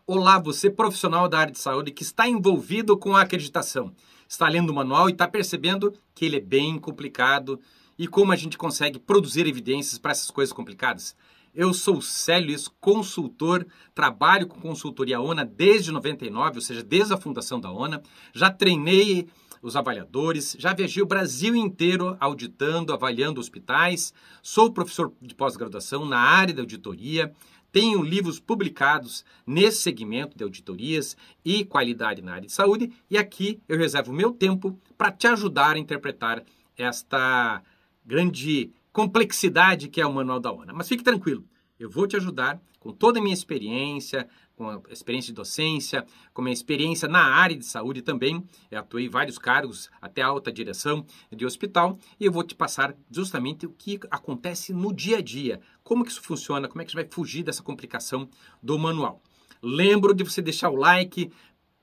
Olá, você profissional da área de saúde que está envolvido com a acreditação. Está lendo o manual e está percebendo que ele é bem complicado e como a gente consegue produzir evidências para essas coisas complicadas. Eu sou o Célio, consultor, trabalho com consultoria ONA desde 99, ou seja, desde a fundação da ONA. Já treinei os avaliadores, já viajei o Brasil inteiro auditando, avaliando hospitais. Sou professor de pós-graduação na área da auditoria. Tenho livros publicados nesse segmento de auditorias e qualidade na área de saúde e aqui eu reservo o meu tempo para te ajudar a interpretar esta grande complexidade que é o Manual da ONA. Mas fique tranquilo, eu vou te ajudar com toda a minha experiência, com a experiência de docência, com a minha experiência na área de saúde também. Eu atuei em vários cargos, até alta direção de hospital, e eu vou te passar justamente o que acontece no dia a dia, como que isso funciona, como é que você vai fugir dessa complicação do manual. Lembro de você deixar o like,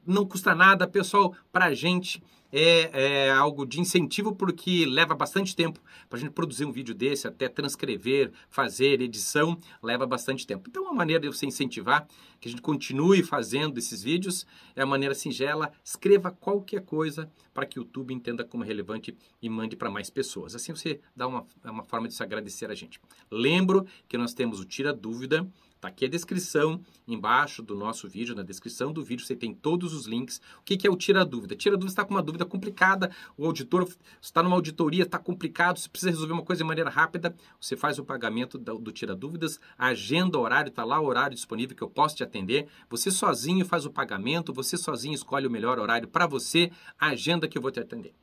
não custa nada, pessoal, para a gente é algo de incentivo porque leva bastante tempo para a gente produzir um vídeo desse, até transcrever, fazer, edição, leva bastante tempo. Então, uma maneira de você incentivar que a gente continue fazendo esses vídeos é a maneira singela, escreva qualquer coisa para que o YouTube entenda como relevante e mande para mais pessoas. Assim você dá uma forma de se agradecer a gente. Lembro que nós temos o Tira Dúvida. Está aqui a descrição, embaixo do nosso vídeo, na descrição do vídeo você tem todos os links. O que é o Tira Dúvida? Tira Dúvida está com uma dúvida complicada, o auditor está numa auditoria, está complicado, você precisa resolver uma coisa de maneira rápida, você faz o pagamento do Tira Dúvidas, agenda o horário, está lá o horário disponível que eu posso te atender, você sozinho faz o pagamento, você sozinho escolhe o melhor horário para você, a agenda que eu vou te atender.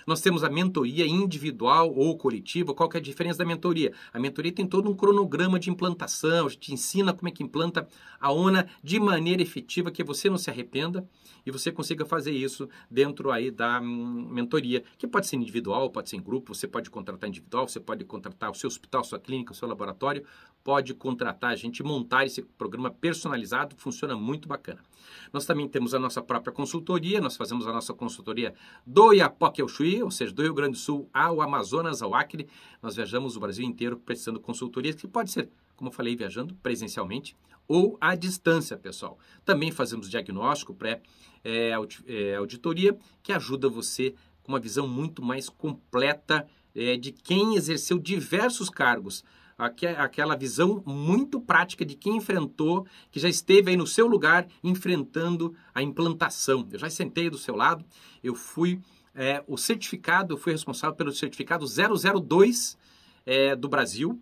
Nós temos a mentoria individual ou coletiva. Qual que é a diferença da mentoria? A mentoria tem todo um cronograma de implantação, a gente ensina como é que implanta a ONA de maneira efetiva, que você não se arrependa e você consiga fazer isso dentro aí da mentoria, que pode ser individual, pode ser em grupo, você pode contratar individual, você pode contratar o seu hospital, sua clínica, o seu laboratório, pode contratar a gente, montar esse programa personalizado, funciona muito bacana. Nós também temos a nossa própria consultoria, nós fazemos a nossa consultoria do Iapoque ao Chuí, ou seja, do Rio Grande do Sul ao Amazonas, ao Acre. Nós viajamos o Brasil inteiro prestando consultorias, que pode ser, como eu falei, viajando presencialmente ou à distância, pessoal. Também fazemos diagnóstico, auditoria, que ajuda você com uma visão muito mais completa de quem exerceu diversos cargos. Aquela visão muito prática de quem enfrentou, que já esteve aí no seu lugar enfrentando a implantação. Eu já sentei do seu lado, eu fui o certificado, eu fui responsável pelo certificado 002 do Brasil,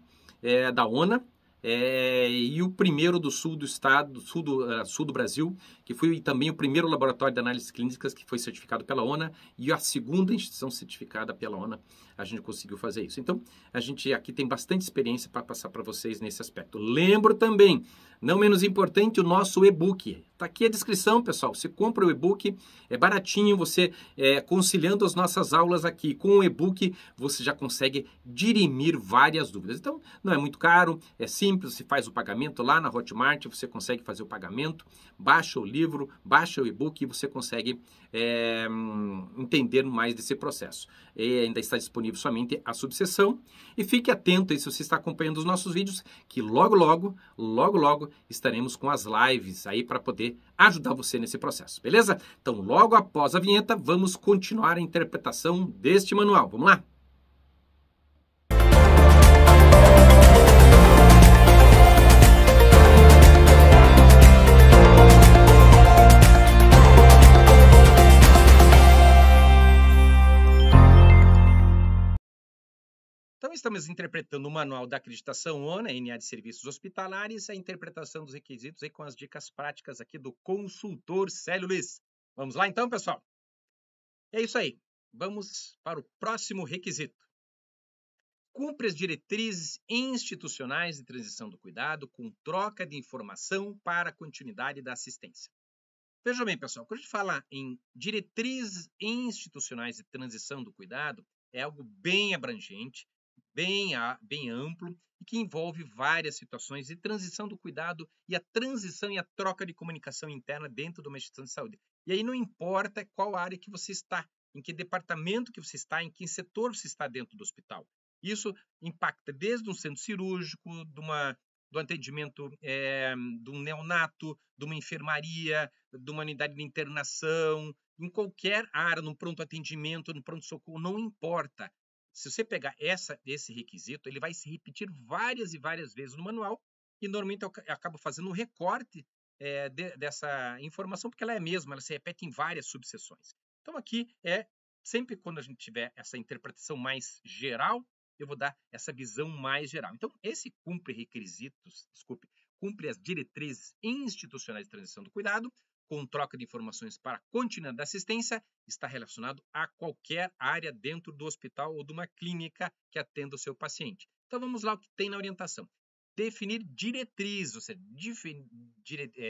da ONA, e o primeiro do sul do estado, sul do Brasil, que foi também o primeiro laboratório de análises clínicas que foi certificado pela ONA e a segunda instituição certificada pela ONA, a gente conseguiu fazer isso. Então, a gente aqui tem bastante experiência para passar para vocês nesse aspecto. Lembro também, não menos importante, o nosso e-book. Está aqui a descrição, pessoal. Você compra o e-book, é baratinho, você conciliando as nossas aulas aqui com o e-book, você já consegue dirimir várias dúvidas. Então, não é muito caro, é simples, você faz o pagamento lá na Hotmart, você consegue fazer o pagamento, baixa o livro, baixa o e-book e você consegue entender mais desse processo. Ainda está disponível somente a subseção e fique atento aí se você está acompanhando os nossos vídeos, que logo, logo estaremos com as lives aí para poder ajudar você nesse processo, beleza? Então, logo após a vinheta, vamos continuar a interpretação deste manual. Vamos lá? Então, estamos interpretando o Manual da Acreditação ONA, NA de Serviços Hospitalares, a interpretação dos requisitos aí com as dicas práticas aqui do consultor Célio Luiz. Vamos lá então, pessoal? É isso aí. Vamos para o próximo requisito. Cumpre as diretrizes institucionais de transição do cuidado com troca de informação para a continuidade da assistência. Veja bem, pessoal, quando a gente fala em diretrizes institucionais de transição do cuidado, é algo bem abrangente, bem amplo e que envolve várias situações de transição do cuidado e a transição e a troca de comunicação interna dentro de uma instituição de saúde. E aí não importa qual área que você está, em que departamento que você está, em que setor você está dentro do hospital. Isso impacta desde um centro cirúrgico, de uma do atendimento de um neonato, de uma enfermaria, de uma unidade de internação, em qualquer área, no pronto atendimento, no pronto-socorro, não importa. Se você pegar esse requisito, ele vai se repetir várias e várias vezes no manual e normalmente eu acabo fazendo um recorte dessa informação, porque ela é a mesma, ela se repete em várias subseções. Então aqui sempre quando a gente tiver essa interpretação mais geral, eu vou dar essa visão mais geral. Então, esse cumpre as diretrizes institucionais de transição do cuidado, com troca de informações para continuidade da assistência, está relacionado a qualquer área dentro do hospital ou de uma clínica que atenda o seu paciente. Então, vamos lá o que tem na orientação. Definir diretrizes, ou seja,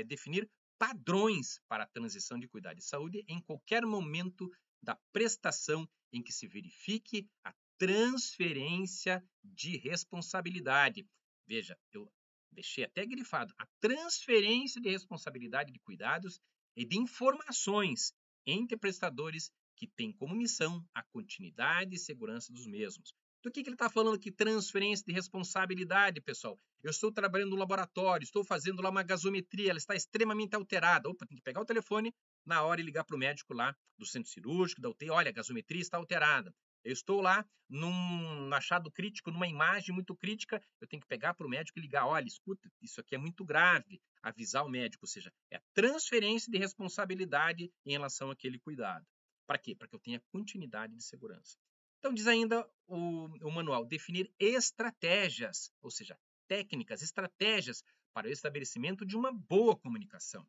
definir padrões para a transição de cuidado e saúde em qualquer momento da prestação em que se verifique a transferência de responsabilidade. Veja, eu deixei até grifado, a transferência de responsabilidade de cuidados e de informações entre prestadores que têm como missão a continuidade e segurança dos mesmos. Do que ele está falando aqui? Transferência de responsabilidade, pessoal. Eu estou trabalhando no laboratório, estou fazendo lá uma gasometria, ela está extremamente alterada. Opa, tem que pegar o telefone na hora e ligar para o médico lá do centro cirúrgico, da UTI. Olha, a gasometria está alterada. Eu estou lá num achado crítico, numa imagem muito crítica, eu tenho que pegar para o médico e ligar. Olha, escuta, isso aqui é muito grave. Avisar o médico, ou seja, é a transferência de responsabilidade em relação àquele cuidado. Para quê? Para que eu tenha continuidade de segurança. Então, diz ainda o manual, definir estratégias, ou seja, técnicas, estratégias para o estabelecimento de uma boa comunicação,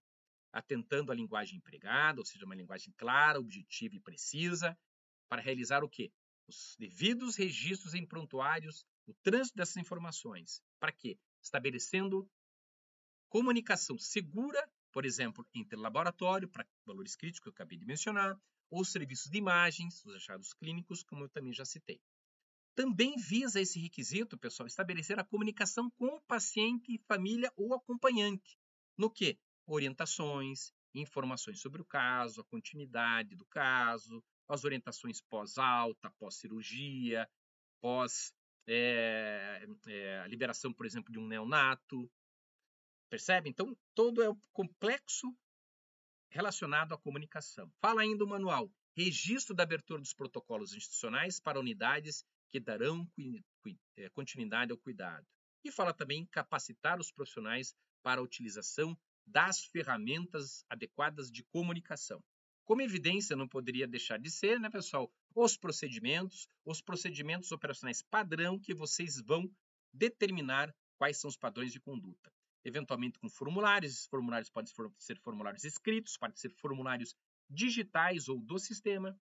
atentando à linguagem empregada, ou seja, uma linguagem clara, objetiva e precisa, para realizar o quê? Os devidos registros em prontuários, o trânsito dessas informações. Para quê? Estabelecendo comunicação segura, por exemplo, entre laboratório, para valores críticos que eu acabei de mencionar, ou serviços de imagens, os achados clínicos, como eu também já citei. Também visa esse requisito, pessoal, estabelecer a comunicação com o paciente, família ou acompanhante. No que? Orientações, informações sobre o caso, a continuidade do caso, as orientações pós-alta, pós-cirurgia, a liberação, por exemplo, de um neonato. Percebe? Então, todo é o complexo relacionado à comunicação. Fala ainda o manual. Registro da abertura dos protocolos institucionais para unidades que darão continuidade ao cuidado. E fala também em capacitar os profissionais para a utilização das ferramentas adequadas de comunicação. Como evidência, não poderia deixar de ser, né, pessoal, os procedimentos operacionais padrão que vocês vão determinar quais são os padrões de conduta. Eventualmente com formulários, esses formulários podem ser formulários escritos, podem ser formulários digitais ou do sistema,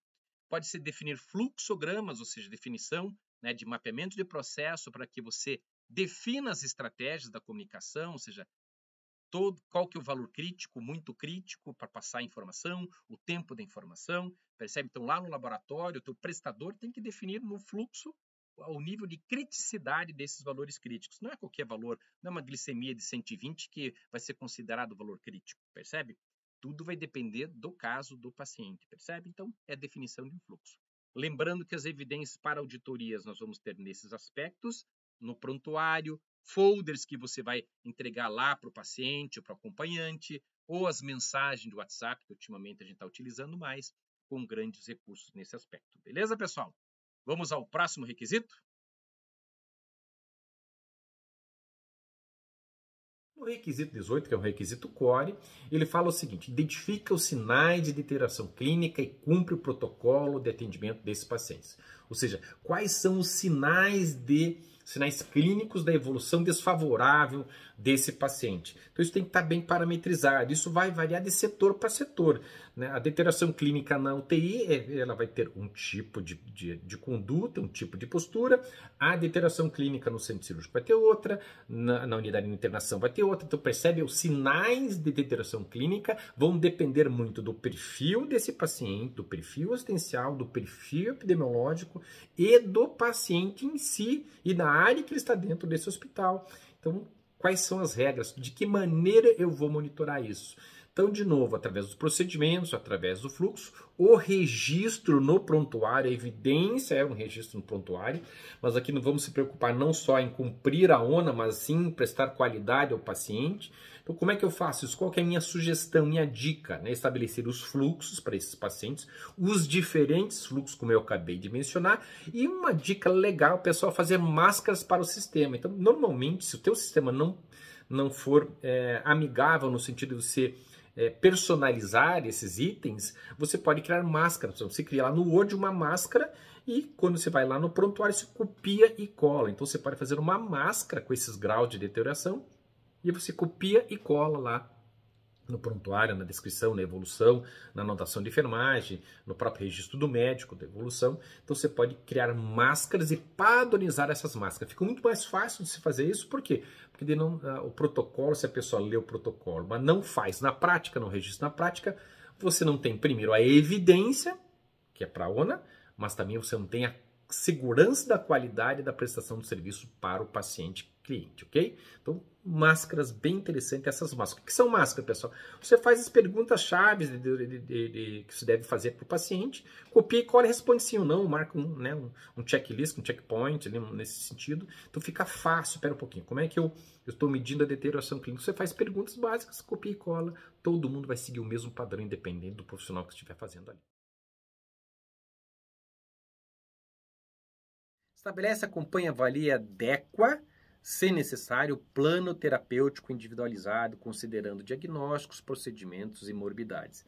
pode ser definir fluxogramas, ou seja, definição, né, de mapeamento de processo para que você defina as estratégias da comunicação, ou seja, qual que é o valor crítico, muito crítico para passar a informação, o tempo da informação, percebe? Então lá no laboratório, o teu prestador tem que definir no fluxo o nível de criticidade desses valores críticos. Não é qualquer valor, não é uma glicemia de 120 que vai ser considerado valor crítico, percebe? Tudo vai depender do caso do paciente, percebe? Então, é a definição de um fluxo. Lembrando que as evidências para auditorias nós vamos ter nesses aspectos, no prontuário, folders que você vai entregar lá para o paciente ou para o acompanhante, ou as mensagens do WhatsApp, que ultimamente a gente está utilizando mais, com grandes recursos nesse aspecto. Beleza, pessoal? Vamos ao próximo requisito? No requisito 18, que é o requisito core, ele fala o seguinte: identifica os sinais de deterioração clínica e cumpre o protocolo de atendimento desses pacientes. Ou seja, quais são os sinais clínicos da evolução desfavorável desse paciente. Então isso tem que estar bem parametrizado, isso vai variar de setor para setor, né? A deterioração clínica na UTI, ela vai ter um tipo de conduta, um tipo de postura, a deterioração clínica no centro cirúrgico vai ter outra, na unidade de internação vai ter outra. Então percebe, os sinais de deterioração clínica vão depender muito do perfil desse paciente, do perfil assistencial, do perfil epidemiológico e do paciente em si e da área que ele está dentro desse hospital. Então, quais são as regras? De que maneira eu vou monitorar isso? Então, de novo, através dos procedimentos, através do fluxo, o registro no prontuário, a evidência é um registro no prontuário, mas aqui não vamos se preocupar não só em cumprir a ONA, mas sim em prestar qualidade ao paciente. Então, como é que eu faço isso? Qual que é a minha sugestão, minha dica? Né? Estabelecer os fluxos para esses pacientes, os diferentes fluxos, como eu acabei de mencionar, e uma dica legal, pessoal, fazer máscaras para o sistema. Então, normalmente, se o teu sistema não for amigável no sentido de você personalizar esses itens, você pode criar máscaras. Então, você cria lá no Word uma máscara e quando você vai lá no prontuário, você copia e cola. Então, você pode fazer uma máscara com esses graus de deterioração e você copia e cola lá no prontuário, na descrição, na evolução, na anotação de enfermagem, no próprio registro do médico, da evolução. Então você pode criar máscaras e padronizar essas máscaras. Fica muito mais fácil de se fazer isso, por quê? Porque o protocolo, se a pessoa lê o protocolo, mas não faz na prática, não registra na prática, você não tem primeiro a evidência, que é para a ONA, mas também você não tem a segurança da qualidade da prestação do serviço para o paciente cliente, ok? Então, máscaras bem interessantes, essas máscaras. O que são máscaras, pessoal? Você faz as perguntas-chave que você deve fazer para o paciente, copia e cola e responde sim ou não, marca um checklist, um checkpoint ali, nesse sentido. Então, fica fácil. Espera um pouquinho. Como é que eu estou medindo a deterioração clínica? Você faz perguntas básicas, copia e cola. Todo mundo vai seguir o mesmo padrão, independente do profissional que estiver fazendo ali. Estabelece, acompanha, avalia, adequa, se necessário, plano terapêutico individualizado, considerando diagnósticos, procedimentos e morbidades.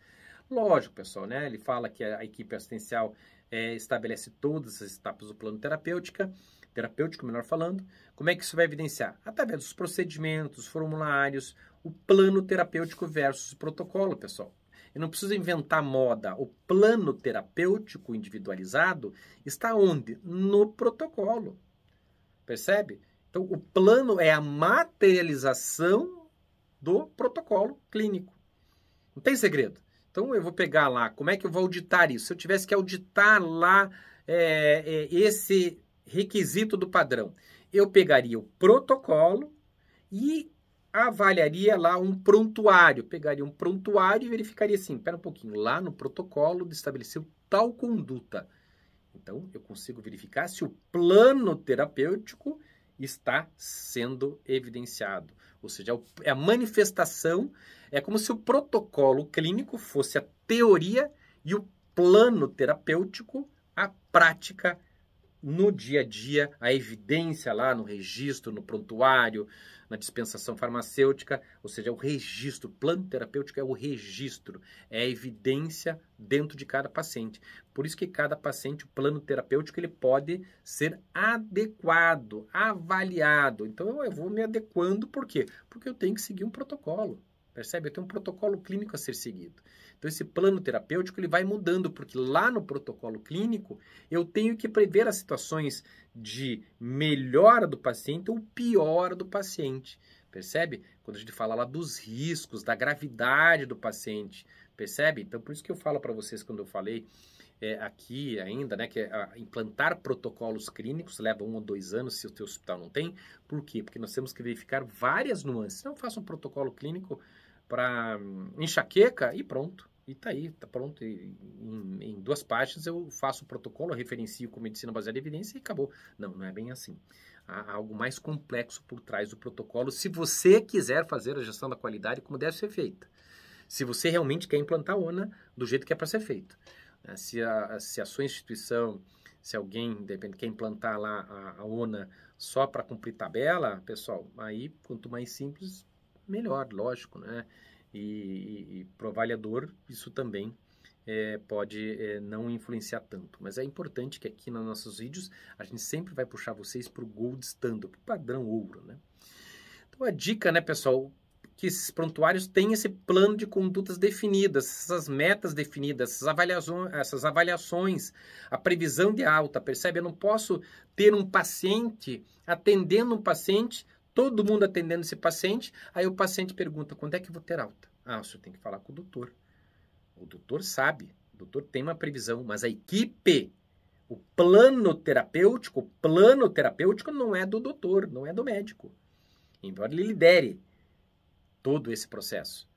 Lógico, pessoal, né? Ele fala que a equipe assistencial estabelece todas as etapas do plano terapêutico, melhor falando. Como é que isso vai evidenciar? Através dos procedimentos, formulários, o plano terapêutico versus o protocolo, pessoal. Eu não preciso inventar moda. O plano terapêutico individualizado está onde? No protocolo. Percebe? Então, o plano é a materialização do protocolo clínico. Não tem segredo. Então, eu vou pegar lá, como é que eu vou auditar isso? Se eu tivesse que auditar lá esse requisito do padrão, eu pegaria o protocolo e avaliaria lá um prontuário, pegaria um prontuário e verificaria assim, espera um pouquinho, lá no protocolo estabeleceu tal conduta. Então, eu consigo verificar se o plano terapêutico está sendo evidenciado. Ou seja, é a manifestação, é como se o protocolo clínico fosse a teoria e o plano terapêutico a prática no dia a dia, a evidência lá no registro, no prontuário, na dispensação farmacêutica, ou seja, o registro, o plano terapêutico é o registro, é a evidência dentro de cada paciente. Por isso que cada paciente, o plano terapêutico, ele pode ser adequado, avaliado. Então eu vou me adequando, por quê? Porque eu tenho que seguir um protocolo. Percebe? Eu tenho um protocolo clínico a ser seguido. Então, esse plano terapêutico ele vai mudando, porque lá no protocolo clínico eu tenho que prever as situações de melhora do paciente ou piora do paciente. Percebe? Quando a gente fala lá dos riscos, da gravidade do paciente. Percebe? Então, por isso que eu falo para vocês, quando eu falei aqui ainda, né, que implantar protocolos clínicos leva 1 ou 2 anos se o teu hospital não tem. Por quê? Porque nós temos que verificar várias nuances. Não faça um protocolo clínico para enxaqueca e pronto. E tá aí, tá pronto. Em 2 páginas eu faço o protocolo, referencio com medicina baseada em evidência e acabou. Não, não é bem assim. Há algo mais complexo por trás do protocolo, se você quiser fazer a gestão da qualidade como deve ser feita. Se você realmente quer implantar a ONA do jeito que é para ser feito. Se a sua instituição, se alguém, de repente, quer implantar lá a ONA só para cumprir tabela, pessoal, aí quanto mais simples, melhor, lógico, né? E para o avaliador, isso também pode não influenciar tanto. Mas é importante que aqui nos nossos vídeos a gente sempre vai puxar vocês para o Gold Standard, para o padrão ouro, né? Então a dica, né, pessoal, que esses prontuários têm esse plano de condutas definidas, essas metas definidas, essas avaliações, a previsão de alta, percebe? Eu não posso ter um paciente atendendo um paciente, todo mundo atendendo esse paciente, aí o paciente pergunta, quando é que eu vou ter alta? Ah, o senhor tem que falar com o doutor. O doutor sabe, o doutor tem uma previsão, mas a equipe, o plano terapêutico não é do doutor, não é do médico. Embora ele lidere todo esse processo.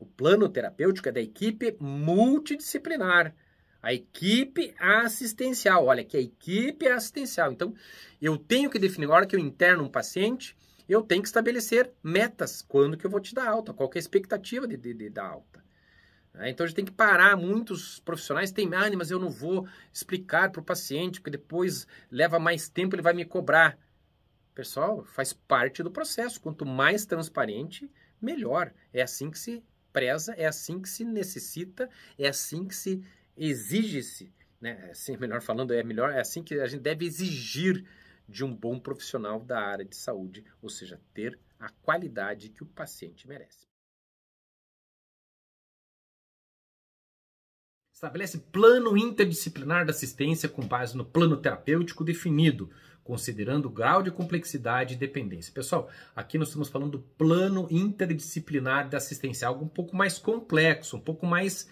O plano terapêutico é da equipe multidisciplinar. A equipe assistencial. Olha, que a equipe é assistencial. Então, eu tenho que definir, na hora que eu interno um paciente, eu tenho que estabelecer metas. Quando que eu vou te dar alta? Qual que é a expectativa de dar alta? Então, a gente tem que parar. Muitos profissionais têm, mas eu não vou explicar para o paciente, porque depois leva mais tempo, ele vai me cobrar. Pessoal, faz parte do processo. Quanto mais transparente, melhor. É assim que se preza, é assim que se necessita, é assim que se exige-se, né? Assim, melhor falando, é assim que a gente deve exigir de um bom profissional da área de saúde, ou seja, ter a qualidade que o paciente merece. Estabelece plano interdisciplinar da assistência com base no plano terapêutico definido, considerando o grau de complexidade e dependência. Pessoal, aqui nós estamos falando do plano interdisciplinar da assistência, algo um pouco mais complexo, um pouco mais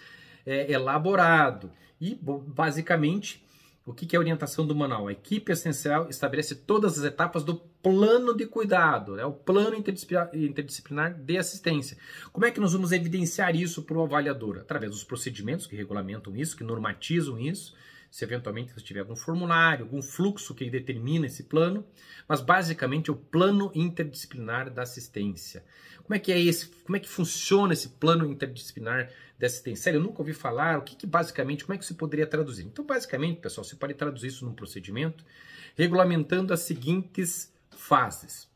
elaborado. E, basicamente, o que é a orientação do manual? A equipe assistencial estabelece todas as etapas do plano de cuidado, né? O plano interdisciplinar de assistência. Como é que nós vamos evidenciar isso para o avaliador? Através dos procedimentos que regulamentam isso, que normatizam isso, se eventualmente você tiver algum formulário, algum fluxo que determina esse plano, mas basicamente é o plano interdisciplinar da assistência. Como é que é esse? Como é que funciona esse plano interdisciplinar da assistência? Eu nunca ouvi falar, basicamente, como é que você poderia traduzir? Então, basicamente, pessoal, você pode traduzir isso num procedimento regulamentando as seguintes fases.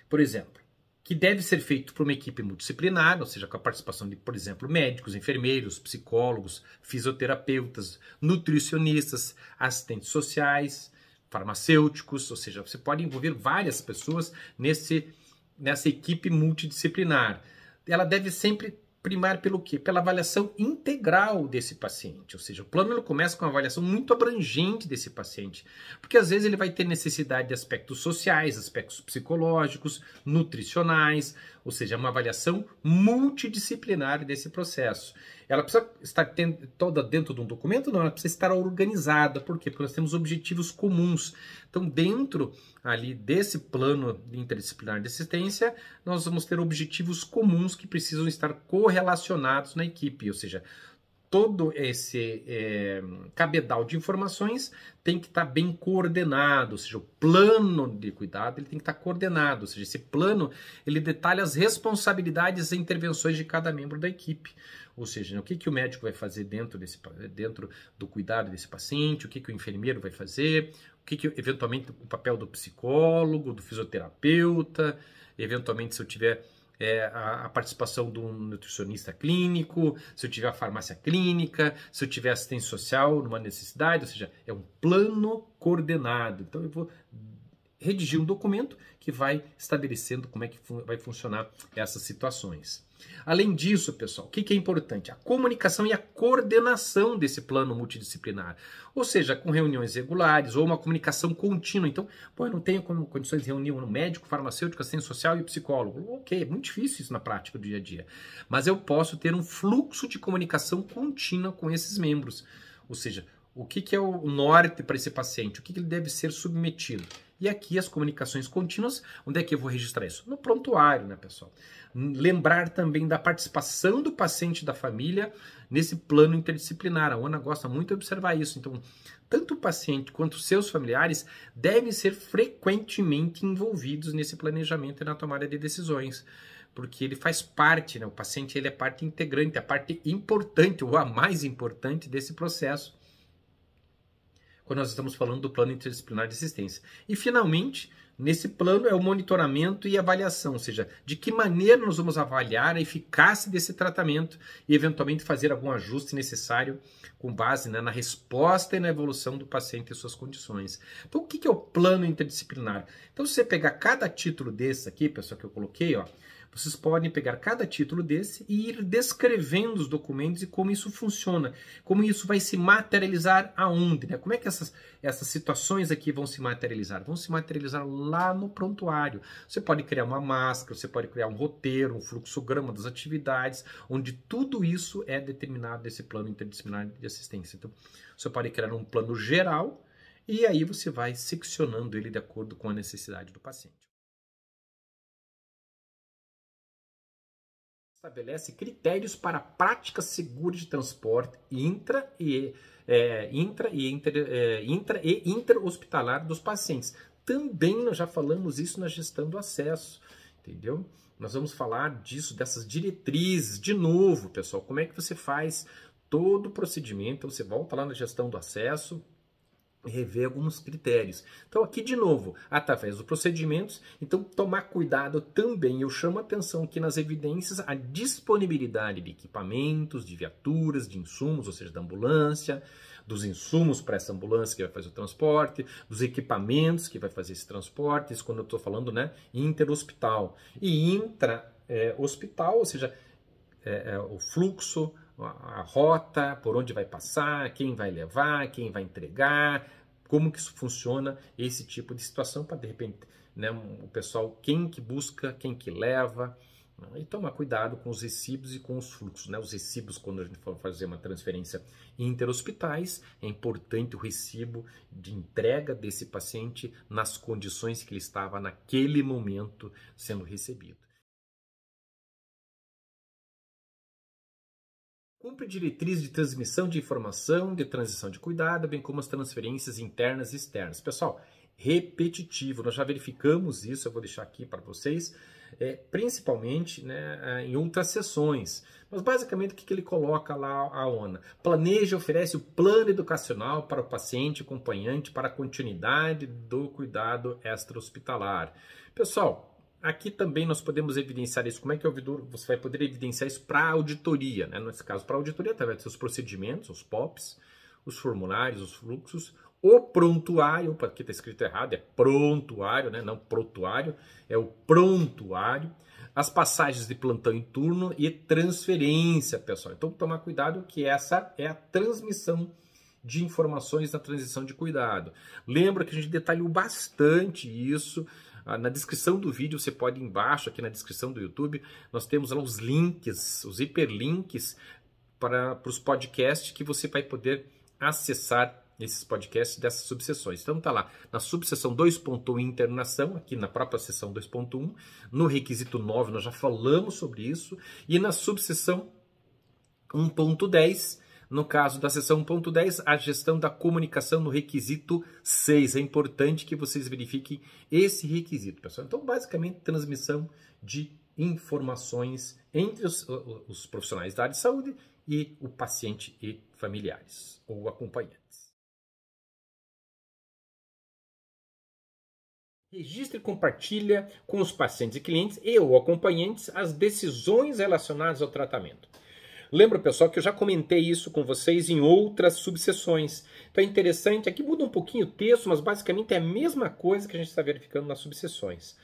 Por exemplo, que deve ser feito por uma equipe multidisciplinar, ou seja, com a participação de, por exemplo, médicos, enfermeiros, psicólogos, fisioterapeutas, nutricionistas, assistentes sociais, farmacêuticos, ou seja, você pode envolver várias pessoas nessa equipe multidisciplinar. Ela deve sempre primar pelo quê? Pela avaliação integral desse paciente, ou seja, o plano ele começa com uma avaliação muito abrangente desse paciente, porque às vezes ele vai ter necessidade de aspectos sociais, aspectos psicológicos, nutricionais, ou seja, uma avaliação multidisciplinar desse processo. Ela precisa estar toda dentro de um documento? Não, ela precisa estar organizada. Por quê? Porque nós temos objetivos comuns. Então, dentro ali desse plano interdisciplinar de assistência, nós vamos ter objetivos comuns que precisam estar correlacionados na equipe, ou seja, todo esse cabedal de informações tem que estar bem coordenado, ou seja, o plano de cuidado ele tem que estar coordenado, ou seja, esse plano ele detalha as responsabilidades e intervenções de cada membro da equipe, ou seja, o que o médico vai fazer dentro do cuidado desse paciente, o que o enfermeiro vai fazer, eventualmente o papel do psicólogo, do fisioterapeuta, eventualmente se eu tiver a participação de um nutricionista clínico, se eu tiver a farmácia clínica, se eu tiver assistência social numa necessidade, ou seja, é um plano coordenado. Então eu vou redigir um documento que vai estabelecendo como é que vai funcionar essas situações. Além disso, pessoal, o que é importante? A comunicação e a coordenação desse plano multidisciplinar. Ou seja, com reuniões regulares ou uma comunicação contínua. Então, eu não tenho condições de reunir um médico, farmacêutico, assistente social e psicólogo. Ok, é muito difícil isso na prática do dia a dia. Mas eu posso ter um fluxo de comunicação contínua com esses membros. Ou seja, o que é o norte para esse paciente? O que ele deve ser submetido? E aqui as comunicações contínuas, onde é que eu vou registrar isso? No prontuário, né, pessoal? Lembrar também da participação do paciente e da família nesse plano interdisciplinar. A Ana gosta muito de observar isso. Então, tanto o paciente quanto os seus familiares devem ser frequentemente envolvidos nesse planejamento e na tomada de decisões. Porque ele faz parte, né? O paciente ele é parte integrante, a parte importante ou a mais importante desse processo, quando nós estamos falando do plano interdisciplinar de assistência. E, finalmente, nesse plano é o monitoramento e avaliação, ou seja, de que maneira nós vamos avaliar a eficácia desse tratamento e, eventualmente, fazer algum ajuste necessário com base, né, na resposta e na evolução do paciente e suas condições. Então, o que é o plano interdisciplinar? Então, se você pegar cada título desse aqui, pessoal, que eu coloquei, ó, vocês podem pegar cada título desse e ir descrevendo os documentos e como isso funciona, como isso vai se materializar aonde, né? Como é que essas situações aqui vão se materializar? Vão se materializar lá no prontuário. Você pode criar uma máscara, você pode criar um roteiro, um fluxograma das atividades, onde tudo isso é determinado nesse plano interdisciplinar de assistência. Então, você pode criar um plano geral e aí você vai seccionando ele de acordo com a necessidade do paciente. Estabelece critérios para prática segura de transporte intra e interhospitalar dos pacientes. Também nós já falamos isso na gestão do acesso, entendeu? Nós vamos falar disso, dessas diretrizes, de novo, pessoal. Como é que você faz todo o procedimento? Você volta lá na gestão do acesso e rever alguns critérios. Então aqui de novo, através dos procedimentos, então tomar cuidado também. Eu chamo a atenção aqui nas evidências a disponibilidade de equipamentos, de viaturas, de insumos, ou seja, da ambulância, dos insumos para essa ambulância que vai fazer o transporte, dos equipamentos que vai fazer esse transporte, isso quando eu estou falando, né, interhospital. E intra-hospital, ou seja, o fluxo, a rota, por onde vai passar, quem vai levar, quem vai entregar, como que isso funciona, esse tipo de situação, para de repente, né, o pessoal, quem que busca, quem que leva, e tomar cuidado com os recibos e com os fluxos, né? Os recibos, quando a gente for fazer uma transferência interhospitais, é importante o recibo de entrega desse paciente nas condições que ele estava naquele momento sendo recebido. Cumpre diretrizes de transmissão de informação, de transição de cuidado, bem como as transferências internas e externas. Pessoal, repetitivo, nós já verificamos isso, eu vou deixar aqui para vocês, principalmente, né, em outras sessões. Mas basicamente o que ele coloca lá a ONA? Planeja e oferece o plano educacional para o paciente acompanhante para a continuidade do cuidado extra-hospitalar. Pessoal, aqui também nós podemos evidenciar isso. Como é que o ouvidor, você vai poder evidenciar isso para a auditoria, né? Nesse caso, para a auditoria, através dos seus procedimentos, os POPs, os formulários, os fluxos, o prontuário, opa, aqui está escrito errado, é prontuário, né? Não protuário, é o prontuário, as passagens de plantão em turno e transferência, pessoal. Então, tomar cuidado que essa é a transmissão de informações na transição de cuidado. Lembra que a gente detalhou bastante isso. Na descrição do vídeo, você pode ir embaixo, aqui na descrição do YouTube, nós temos lá os links, os hiperlinks para os podcasts que você vai poder acessar esses podcasts dessas subseções. Então tá lá, na subseção 2.1 internação, aqui na própria seção 2.1, no requisito 9 nós já falamos sobre isso, e na subseção 1.10, no caso da seção 1.10, a gestão da comunicação no requisito 6. É importante que vocês verifiquem esse requisito, pessoal. Então, basicamente, transmissão de informações entre os profissionais da área de saúde e o paciente e familiares ou acompanhantes. Registre e compartilha com os pacientes e clientes e ou acompanhantes as decisões relacionadas ao tratamento. Lembra, pessoal, que eu já comentei isso com vocês em outras subseções. Então é interessante, aqui muda um pouquinho o texto, mas basicamente é a mesma coisa que a gente está verificando nas subseções.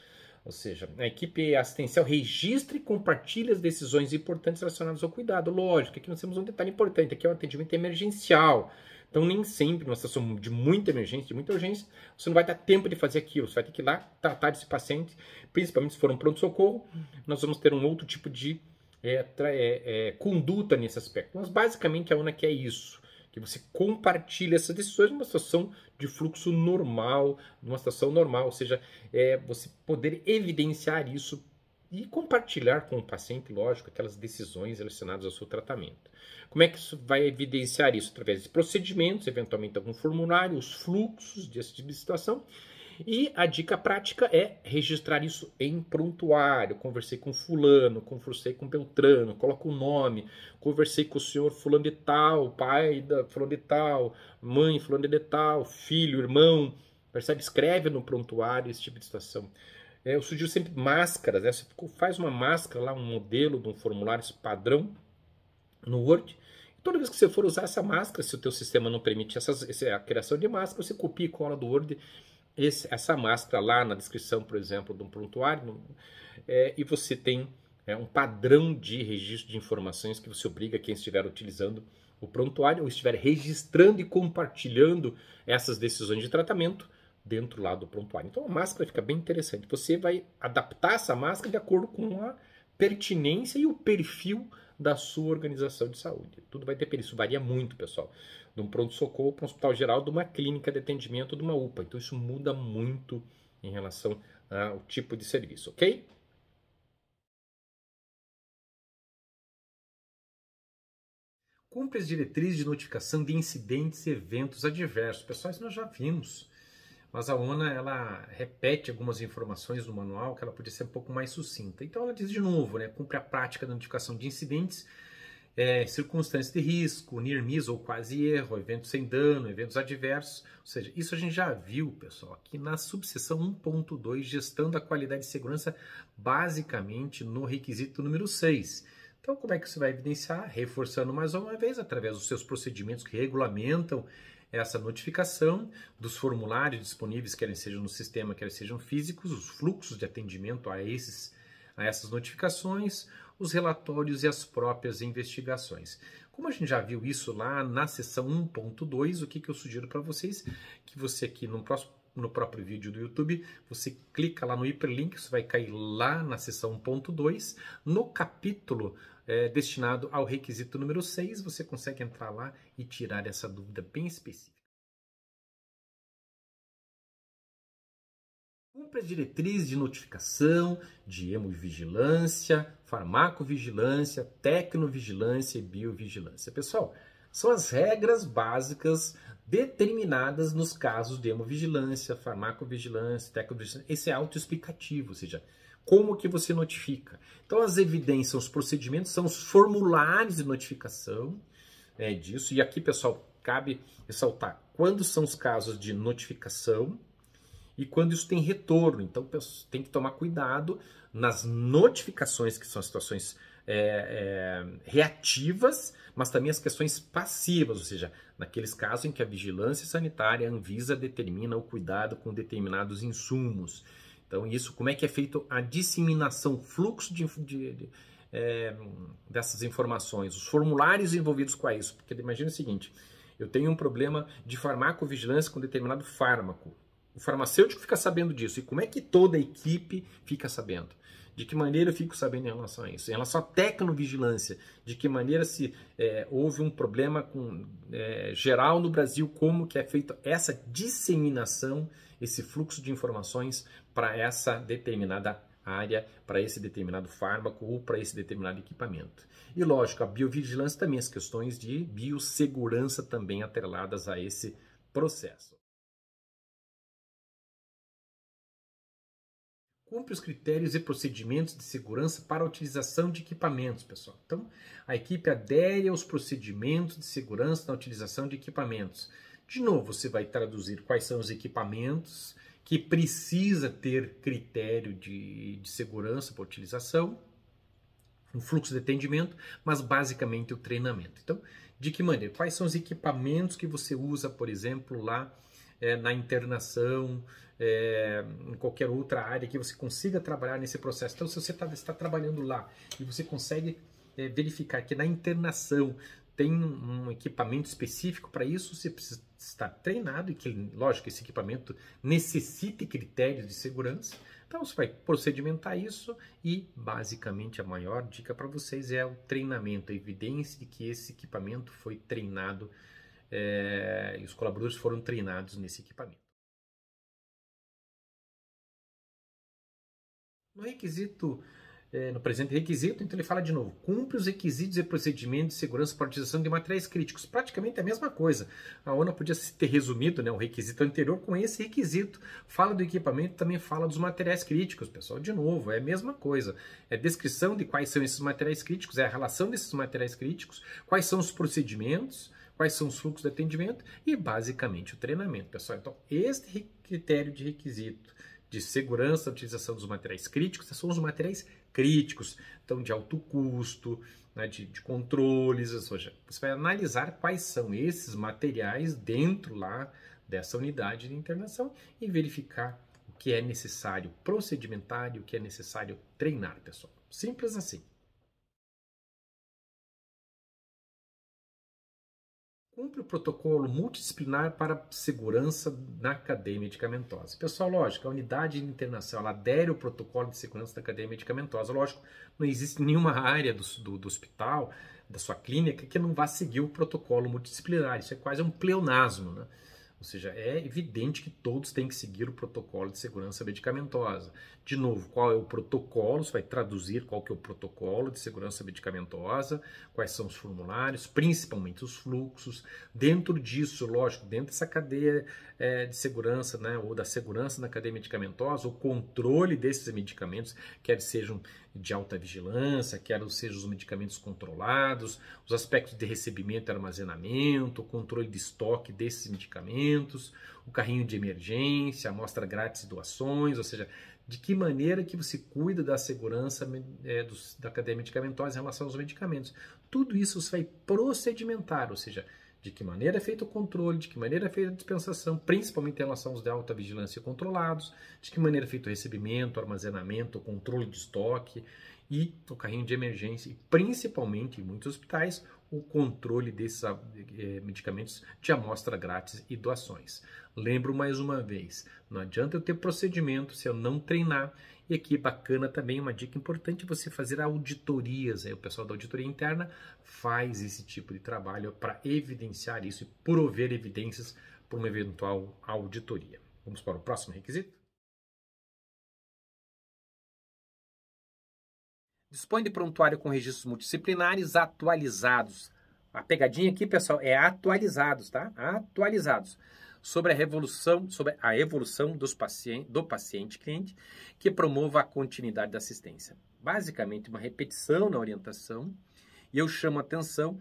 Ou seja, a equipe assistencial registra e compartilha as decisões importantes relacionadas ao cuidado. Lógico, aqui nós temos um detalhe importante, aqui é um atendimento emergencial. Então nem sempre, numa situação de muita emergência, de muita urgência, você não vai ter tempo de fazer aquilo. Você vai ter que ir lá tratar desse paciente, principalmente se for um pronto-socorro, nós vamos ter um outro tipo de conduta nesse aspecto. Mas basicamente a ONA quer isso, que você compartilhe essas decisões numa situação de fluxo normal, numa situação normal, ou seja, você poder evidenciar isso e compartilhar com o paciente, lógico, aquelas decisões relacionadas ao seu tratamento. Como é que isso vai evidenciar isso? Através de procedimentos, eventualmente algum formulário, os fluxos desse tipo de situação. E a dica prática é registrar isso em prontuário. Conversei com fulano, conversei com Beltrano, coloca o nome, conversei com o senhor fulano de tal, pai da fulano de tal, mãe fulano de tal, filho, irmão, percebe? Escreve no prontuário esse tipo de situação. Eu sugiro sempre máscaras, né? Você faz uma máscara lá, um modelo de um formulário padrão no Word. Toda vez que você for usar essa máscara, se o teu sistema não permite a criação de máscara, você copia e cola do Word essa máscara lá na descrição, por exemplo, de um prontuário, e você tem um padrão de registro de informações que você obriga quem estiver utilizando o prontuário ou estiver registrando e compartilhando essas decisões de tratamento dentro lá do prontuário. Então a máscara fica bem interessante. Você vai adaptar essa máscara de acordo com a pertinência e o perfil da sua organização de saúde. Tudo vai ter isso, varia muito, pessoal. De um pronto-socorro para um hospital geral, de uma clínica de atendimento, de uma UPA. Então isso muda muito em relação ao tipo de serviço, ok? Cumpre as diretrizes de notificação de incidentes e eventos adversos. Pessoal, isso nós já vimos. Mas a ONA, ela repete algumas informações no manual que ela podia ser um pouco mais sucinta. Então ela diz de novo, né, cumpre a prática da notificação de incidentes, circunstâncias de risco, near miss ou quase erro, eventos sem dano, eventos adversos. Ou seja, isso a gente já viu, pessoal, aqui na subseção 1.2, gestão da qualidade de segurança, basicamente no requisito número 6. Então, como é que você vai evidenciar? Reforçando mais uma vez, através dos seus procedimentos que regulamentam essa notificação, dos formulários disponíveis, quer sejam no sistema, quer sejam físicos, os fluxos de atendimento a essas notificações, os relatórios e as próprias investigações. Como a gente já viu isso lá na seção 1.2, o que eu sugiro para vocês? Que você aqui no próprio vídeo do YouTube, você clica lá no hiperlink, isso vai cair lá na seção 1.2, no capítulo destinado ao requisito número 6, você consegue entrar lá e tirar essa dúvida bem específica. Cumpre as diretrizes de notificação, de hemovigilância, farmacovigilância, tecnovigilância e biovigilância. Pessoal, são as regras básicas determinadas nos casos de hemovigilância, farmacovigilância, tecnovigilância. Esse é autoexplicativo, ou seja, como que você notifica. Então, as evidências, os procedimentos são os formulários de notificação disso. E aqui, pessoal, cabe ressaltar quando são os casos de notificação e quando isso tem retorno. Então, tem que tomar cuidado nas notificações, que são as situações reativas, mas também as questões passivas, ou seja, naqueles casos em que a vigilância sanitária, a Anvisa, determina o cuidado com determinados insumos. Então, isso, como é que é feito a disseminação, fluxo dessas informações, os formulários envolvidos com isso. Porque imagina o seguinte, eu tenho um problema de farmacovigilância com determinado fármaco. O farmacêutico fica sabendo disso. E como é que toda a equipe fica sabendo? De que maneira eu fico sabendo em relação a isso? Em relação à tecnovigilância, de que maneira se houve um problema geral no Brasil, como que é feita essa disseminação, esse fluxo de informações para essa determinada área, para esse determinado fármaco ou para esse determinado equipamento. E lógico, a biovigilância também, as questões de biossegurança também atreladas a esse processo. Cumpre os critérios e procedimentos de segurança para a utilização de equipamentos, pessoal. Então, a equipe adere aos procedimentos de segurança na utilização de equipamentos. De novo, você vai traduzir quais são os equipamentos que precisa ter critério de segurança para utilização, um fluxo de atendimento, mas basicamente o treinamento. Então, de que maneira? Quais são os equipamentos que você usa, por exemplo, lá na internação, em qualquer outra área que você consiga trabalhar nesse processo. Então, se você está trabalhando lá e você consegue verificar que na internação tem um equipamento específico para isso, você precisa estar treinado e que, lógico, esse equipamento necessite critérios de segurança. Então, você vai procedimentar isso e, basicamente, a maior dica para vocês é o treinamento, a evidência de que esse equipamento foi treinado e os colaboradores foram treinados nesse equipamento. No presente requisito, então ele fala de novo, cumpre os requisitos e procedimentos de segurança para a utilização de materiais críticos. Praticamente a mesma coisa. A ONA podia ter resumido, né, o requisito anterior com esse requisito. Fala do equipamento, também fala dos materiais críticos, pessoal. De novo, é a mesma coisa. É descrição de quais são esses materiais críticos, é a relação desses materiais críticos, quais são os procedimentos, quais são os fluxos de atendimento e, basicamente, o treinamento, pessoal. Então, este critério de requisito de segurança da utilização dos materiais críticos são os materiais críticos, então de alto custo, né, de controles, ou seja, você vai analisar quais são esses materiais dentro lá dessa unidade de internação e verificar o que é necessário procedimentar e o que é necessário treinar, pessoal. Simples assim. Cumpre o protocolo multidisciplinar para segurança na cadeia medicamentosa. Pessoal, lógico, a unidade de internação ela adere ao protocolo de segurança da cadeia medicamentosa. Lógico, não existe nenhuma área do hospital, da sua clínica, que não vá seguir o protocolo multidisciplinar. Isso é quase um pleonasmo, né? Ou seja, é evidente que todos têm que seguir o protocolo de segurança medicamentosa. de novo, qual é o protocolo, você vai traduzir qual que é o protocolo de segurança medicamentosa, quais são os formulários, principalmente os fluxos. Dentro disso, lógico, dentro dessa cadeia de segurança, né, ou da segurança na cadeia medicamentosa, o controle desses medicamentos, quer sejam de alta vigilância, quer sejam os medicamentos controlados, os aspectos de recebimento e armazenamento, o controle de estoque desses medicamentos, o carrinho de emergência, a amostra grátis e doações, ou seja, de que maneira que você cuida da segurança da cadeia medicamentosa em relação aos medicamentos. Tudo isso você vai procedimentar, ou seja, de que maneira é feito o controle, de que maneira é feita a dispensação, principalmente em relação aos de alta vigilância controlados, de que maneira é feito o recebimento, o armazenamento, o controle de estoque e o carrinho de emergência e principalmente em muitos hospitais o controle desses medicamentos de amostra grátis e doações. Lembro mais uma vez, não adianta eu ter procedimento se eu não treinar. E aqui bacana também, uma dica importante, você fazer auditorias. O pessoal da auditoria interna faz esse tipo de trabalho para evidenciar isso e prover evidências para uma eventual auditoria. Vamos para o próximo requisito? Dispõe de prontuário com registros multidisciplinares atualizados. A pegadinha aqui, pessoal, é atualizados, tá? Atualizados. Sobre a evolução do paciente-cliente, que promova a continuidade da assistência. Basicamente, uma repetição na orientação, e eu chamo a atenção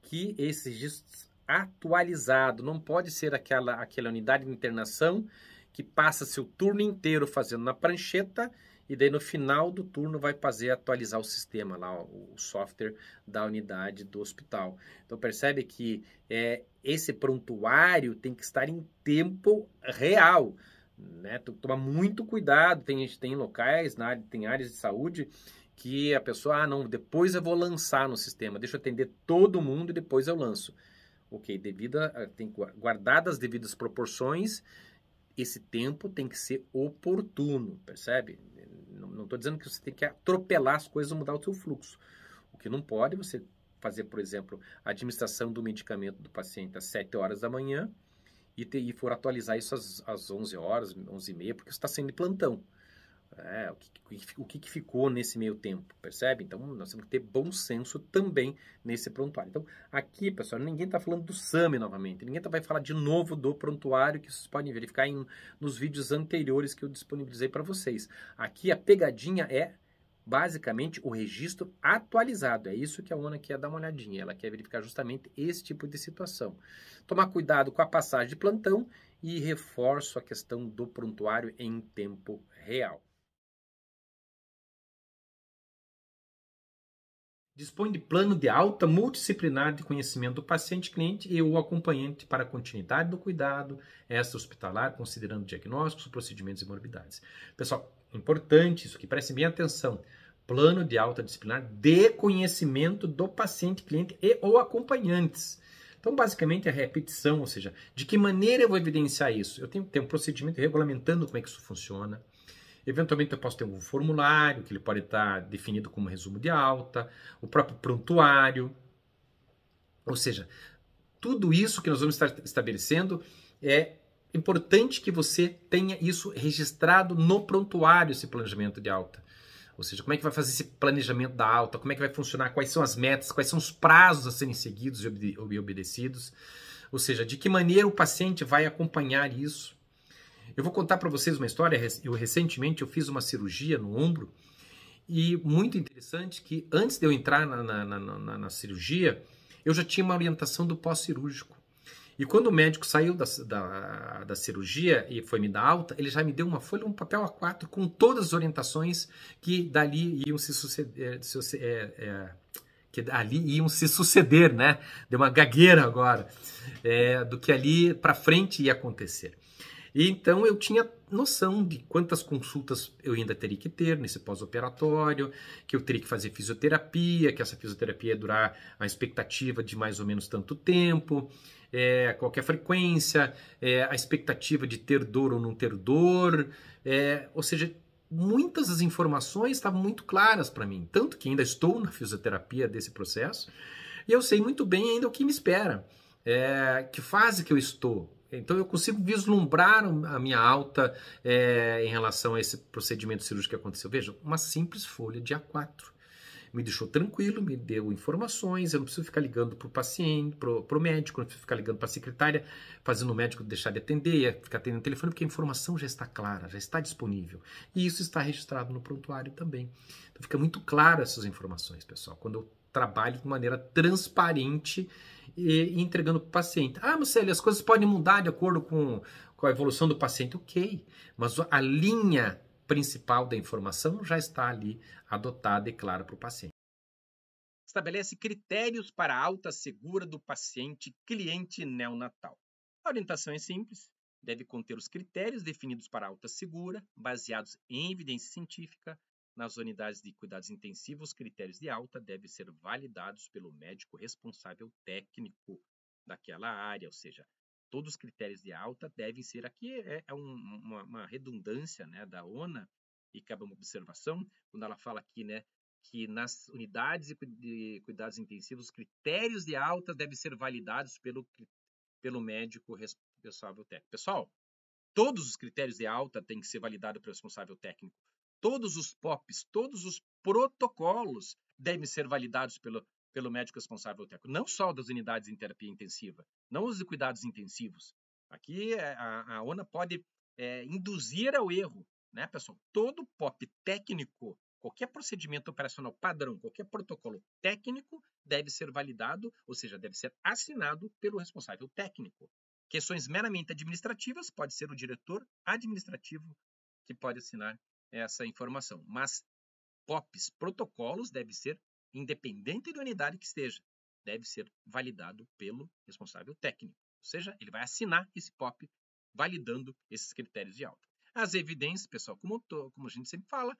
que esse registro atualizado não pode ser aquela unidade de internação que passa seu turno inteiro fazendo na prancheta e daí no final do turno vai fazer atualizar o sistema lá, o software da unidade do hospital. Então percebe que esse prontuário tem que estar em tempo real, né? Tem que tomar muito cuidado, tem locais, tem áreas de saúde que a pessoa, não, depois eu vou lançar no sistema, deixa eu atender todo mundo e depois eu lanço. Ok, tem guardadas as devidas proporções, esse tempo tem que ser oportuno, percebe? Não estou dizendo que você tem que atropelar as coisas ou mudar o seu fluxo. O que não pode é você fazer, por exemplo, a administração do medicamento do paciente às 7 horas da manhã e for atualizar isso às 11 horas, 11h30, porque você está sendo de plantão. O que ficou nesse meio tempo, percebe? Então, nós temos que ter bom senso também nesse prontuário. Então, aqui, pessoal, ninguém está falando do SAMI novamente, ninguém vai falar de novo do prontuário, que vocês podem verificar nos vídeos anteriores que eu disponibilizei para vocês. Aqui, a pegadinha é, basicamente, o registro atualizado. É isso que a ONA quer dar uma olhadinha, ela quer verificar justamente esse tipo de situação. Tomar cuidado com a passagem de plantão e reforço a questão do prontuário em tempo real. Dispõe de plano de alta multidisciplinar de conhecimento do paciente-cliente e o acompanhante para a continuidade do cuidado extra-hospitalar, considerando diagnósticos, procedimentos e morbidades. Pessoal, importante isso aqui, prestem bem atenção. Plano de alta disciplinar de conhecimento do paciente-cliente e ou acompanhantes. Então, basicamente, a repetição, ou seja, de que maneira eu vou evidenciar isso? Eu tenho que ter um procedimento regulamentando como é que isso funciona. Eventualmente eu posso ter um formulário, que ele pode estar definido como resumo de alta, o próprio prontuário. Ou seja, tudo isso que nós vamos estar estabelecendo é importante que você tenha isso registrado no prontuário, esse planejamento de alta. Ou seja, como é que vai fazer esse planejamento da alta, como é que vai funcionar, quais são as metas, quais são os prazos a serem seguidos e obedecidos. Ou seja, de que maneira o paciente vai acompanhar isso. Eu vou contar para vocês uma história. Recentemente eu fiz uma cirurgia no ombro e muito interessante que antes de eu entrar na cirurgia, eu já tinha uma orientação do pós-cirúrgico. E quando o médico saiu da cirurgia e foi me dar alta, ele já me deu uma folha, um papel A4 com todas as orientações que dali iam se suceder, né? Deu uma gagueira agora, do que ali para frente ia acontecer. E então eu tinha noção de quantas consultas eu ainda teria que ter nesse pós-operatório, que eu teria que fazer fisioterapia, que essa fisioterapia ia durar a expectativa de mais ou menos tanto tempo, qualquer frequência, a expectativa de ter dor ou não ter dor, ou seja, muitas das informações estavam muito claras para mim, tanto que ainda estou na fisioterapia desse processo, e eu sei muito bem ainda o que me espera. Que fase que eu estou, Então eu consigo vislumbrar a minha alta em relação a esse procedimento cirúrgico que aconteceu. Veja, uma simples folha de A4. Me deixou tranquilo, me deu informações, eu não preciso ficar ligando para o paciente, para o médico, não preciso ficar ligando para a secretária, fazendo o médico deixar de atender, ficar atendendo o telefone, porque a informação já está clara, já está disponível. E isso está registrado no prontuário também. Então fica muito claro essas informações, pessoal, quando eu trabalho de maneira transparente e entregando para o paciente. Ah, Marcelo, as coisas podem mudar de acordo com a evolução do paciente. Ok, mas a linha principal da informação já está ali adotada e clara para o paciente. Estabelece critérios para a alta segura do paciente cliente neonatal. A orientação é simples, deve conter os critérios definidos para a alta segura, baseados em evidência científica. Nas unidades de cuidados intensivos, os critérios de alta devem ser validados pelo médico responsável técnico daquela área, ou seja, todos os critérios de alta devem ser, aqui uma redundância, né, da ONA, e cabe uma observação, quando ela fala aqui, né, que nas unidades de cuidados intensivos, os critérios de alta devem ser validados pelo médico responsável técnico. Pessoal, todos os critérios de alta têm que ser validados pelo responsável técnico. Todos os POPs, todos os protocolos devem ser validados pelo médico responsável técnico, não só das unidades em terapia intensiva, não os de cuidados intensivos. Aqui a ONA pode induzir ao erro, né, pessoal? Todo POP técnico, qualquer procedimento operacional padrão, qualquer protocolo técnico deve ser validado, ou seja, deve ser assinado pelo responsável técnico. Questões meramente administrativas, pode ser o diretor administrativo que pode assinar essa informação, mas POPs, protocolos, deve ser, independente da unidade que esteja, deve ser validado pelo responsável técnico, ou seja, ele vai assinar esse POP validando esses critérios de alta. As evidências, pessoal, como a gente sempre fala,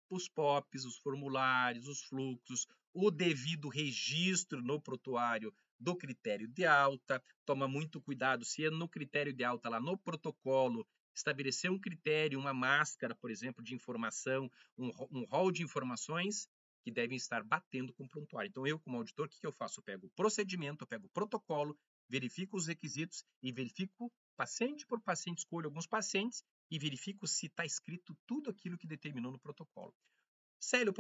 os POPs, os formulários, os fluxos, o devido registro no prontuário do critério de alta, toma muito cuidado se é no critério de alta, lá no protocolo, estabelecer um critério, uma máscara, por exemplo, de informação, um rol de informações que devem estar batendo com o prontuário. Então, eu, como auditor, o que eu faço? Eu pego o procedimento, eu pego o protocolo, verifico os requisitos e verifico paciente por paciente, escolho alguns pacientes e verifico se está escrito tudo aquilo que determinou no protocolo. Célio,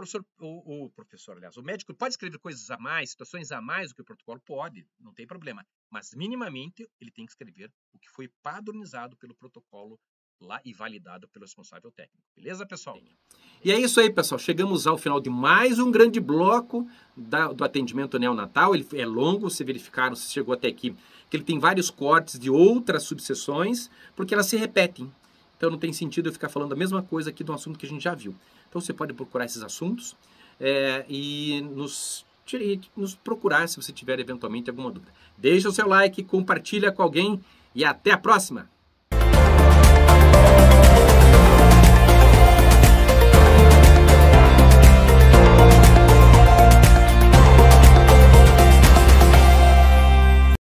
o médico pode escrever coisas a mais, situações a mais do que o protocolo? Pode, não tem problema. Mas, minimamente, ele tem que escrever o que foi padronizado pelo protocolo lá e validado pelo responsável técnico. Beleza, pessoal? E é isso aí, pessoal. Chegamos ao final de mais um grande bloco do atendimento neonatal. Ele é longo, se verificaram, se chegou até aqui, que ele tem vários cortes de outras subseções, porque elas se repetem. Então, não tem sentido eu ficar falando a mesma coisa aqui de um assunto que a gente já viu. Então, você pode procurar esses assuntos e nos procurar se você tiver eventualmente alguma dúvida. Deixa o seu like, compartilha com alguém e até a próxima!